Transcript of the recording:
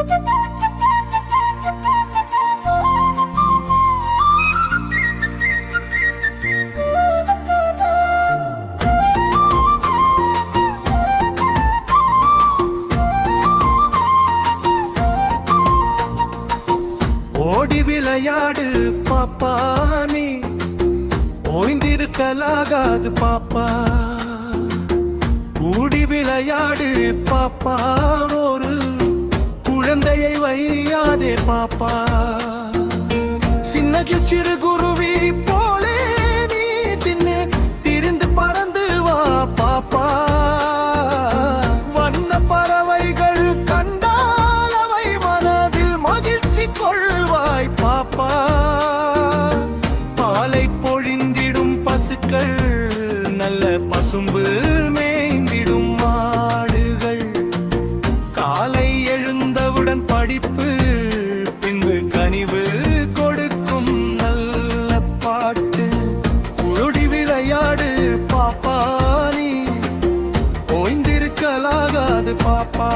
ஓடி விளையாடு பாப்பா, நீ ஓய்ந்திருக்கலாகாது பாப்பா. கூடி விளையாடு பாப்பா, ஒரு குழந்தையை வையாதே பாப்பா. சின்ன சிறு குருவி போலே நீ தின்னு திரிந்து பறந்து வா பாப்பா. வண்ண பறவைகள் கண்டால் அவை மனதில் மகிழ்ச்சி கொள்வாய் பாப்பா. பாலை பொழிந்திடும் பசுக்கள், நல்ல பசும்பு மேய்ந்திடும் மாடுகள். காலை எழுந்தவுடன் படிப்பு, பின்பு கனிவு கொடுக்கும் நல்ல பாட்டு. உருடி விளையாடு பாப்பா, நீ ஓய்ந்திருக்கலாகாது பாப்பா.